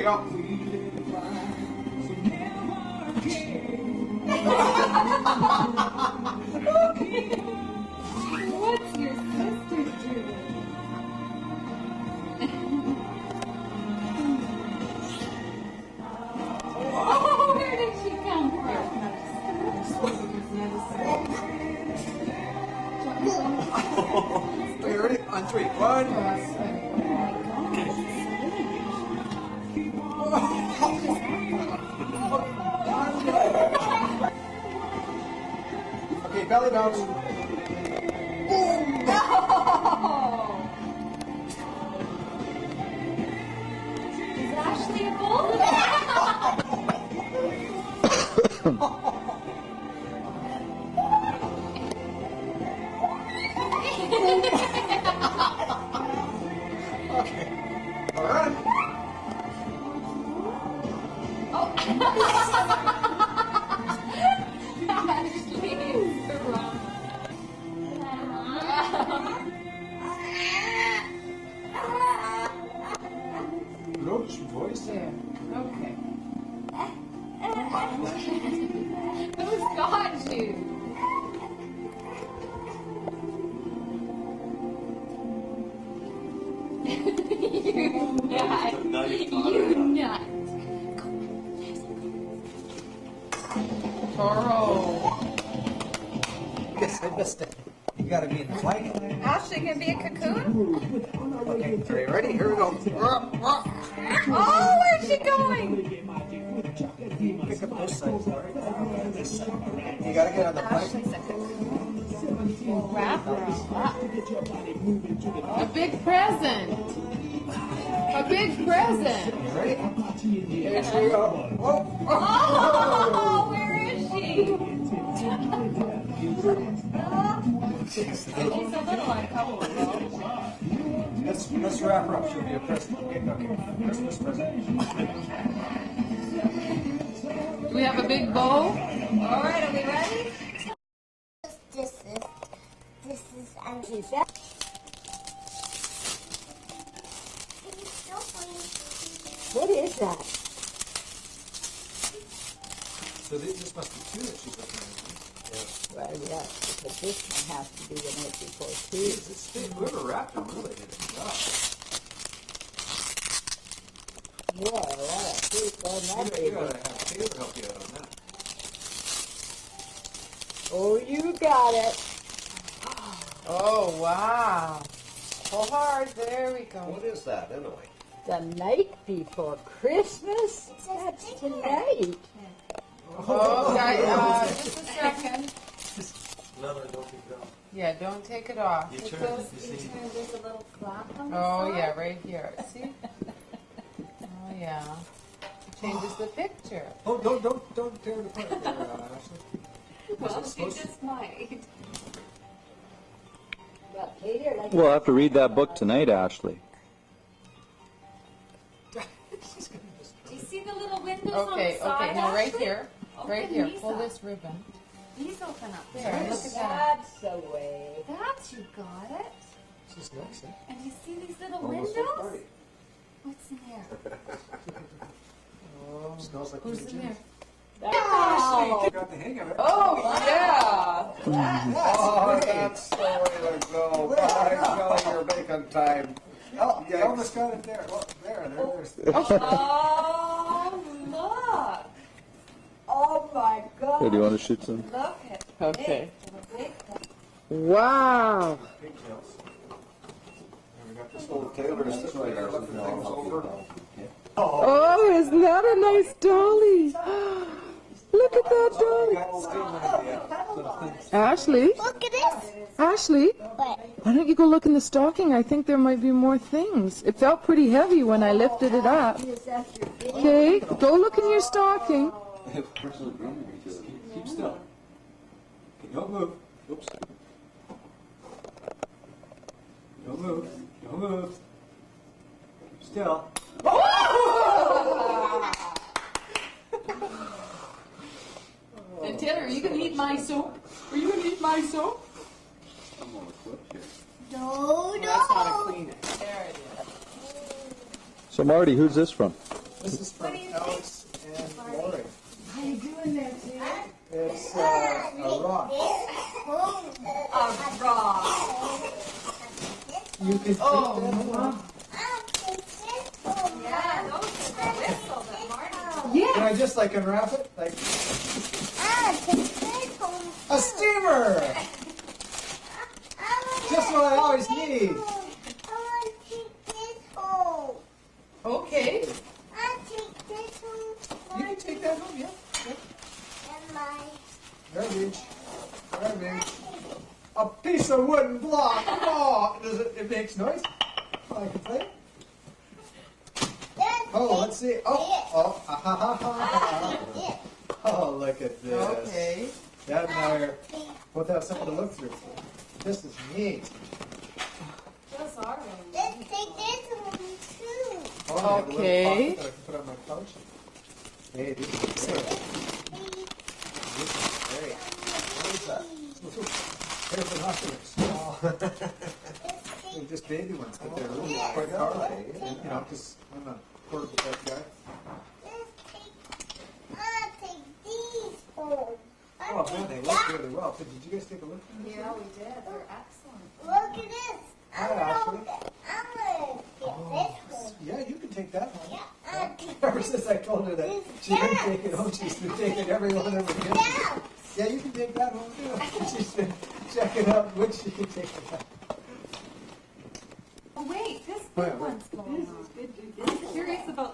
go. What's your sister doing? Oh, where did she come from? Okay, ready? On 3. 1. Okay, belly bounce. No! Is Ashley a bull? Okay. All right. Oh. Ashley is the wrong. Roach voice. There. Okay. Who's got you? You nut. You nut. Toro. Guess I missed it. You gotta be in the flight. Ashley can be a cocoon? Okay, are you ready? Here we go. Oh, where's she going? Pick up those sides. You gotta get on the plane. Ashley's a cocoon. Wrap her up. A big present. A big present. You ready? Here we go. Whoa. Oh, where is she? She's a little uncomfortable. Let's wrap her up. She'll be a present. Okay. Christmas present. Do we have a big bow? All right, are we ready? This is Angie's. What is that? So this must be 2 that she's looking at. Well, yes, because this one has to be the night before too. It's big. Whoever wrapped them really did a good job. Yeah, what a treat on that You baby. gotta have Taylor help you out on that. Oh, you got it. Oh, wow. Pull hard. There we go. What is that anyway? The night before Christmas? That's tonight. Oh, guys, just a second. No, don't take it off. Yeah, don't take it off. You Put turn, those- you see. There's a little flap on the Oh, side. yeah, right here. See? Oh, yeah. It changes the picture. Oh, don't tear it apart there, Ashley. Well, Is it she supposed just might. But Peter, like We'll have to read that book tonight, Ashley. She's gonna just. Do you see the little windows Okay, on the side? okay, no, right Ashley? here. Right Open here. these Pull up. this ribbon. These open up. There, look at that. that's the way. That's you got it. This is nice, eh? And you see these little Almost windows? like party. What's in there? Oh. Smells like Who's in there? Ashley, you got the hang of it. Oh, yeah. Oh, that's the way to go. By golly, you're making time. Oh, you almost got it there. Oh, there's. Oh, look. Oh my God. Hey, do you want to shoot some? Look at Okay. this. Wow. Pigtails. And we got this So Taylor's this way, little looking things things over. over. Oh, isn't that a nice dolly? Look at that dolly. Got still one of the little things. Ashley, Look at this. Ashley, What? why don't you go look in the stocking? I think there might be more things. It felt pretty heavy when I lifted it up. Is that your video? Okay, go look in your stocking. Keep still. Okay, don't move. Oops. Don't move. Don't move. Keep still. And Taylor, are you going to eat my soap? Are you going to eat my soap? No, That's not a no. cleaner. There it is. So, Marty, who's this from? This is from Alex and Lori. How you doing there, Tim? It's a rock. A rock. You can take that home. Yeah, those are the whistles that Marty. Can I just like unwrap it? Like a steamer! Just what I always need. Okay. You can take that home, yeah. Garbage. Garbage. A piece of wooden block. Oh, does it makes noise? Oh, I can play it? Oh, let's see. Oh, ha ha ha ha. Oh, look at this. Okay. Dad and I are both have something to look through. This is neat. Those are really Oh, I have a little Okay. pocket that I can put on my couch. Hey, this is great. This is great. What is that? They're binoculars. Oh. They're just baby ones, but they're really quite powerful. You know, because I'm a portable type guy. Oh man, they look really well. Did you guys take a look? Yeah, we did. They're excellent. Hi, Ashley. Yeah, you can take that home. Ever since I told her that she couldn't take it home, she's been taking every one of them again. Yeah, you can take that home too. She's been checking out which she can take it home. Oh, wait, this Oh, big yeah. one's going on. I'm curious about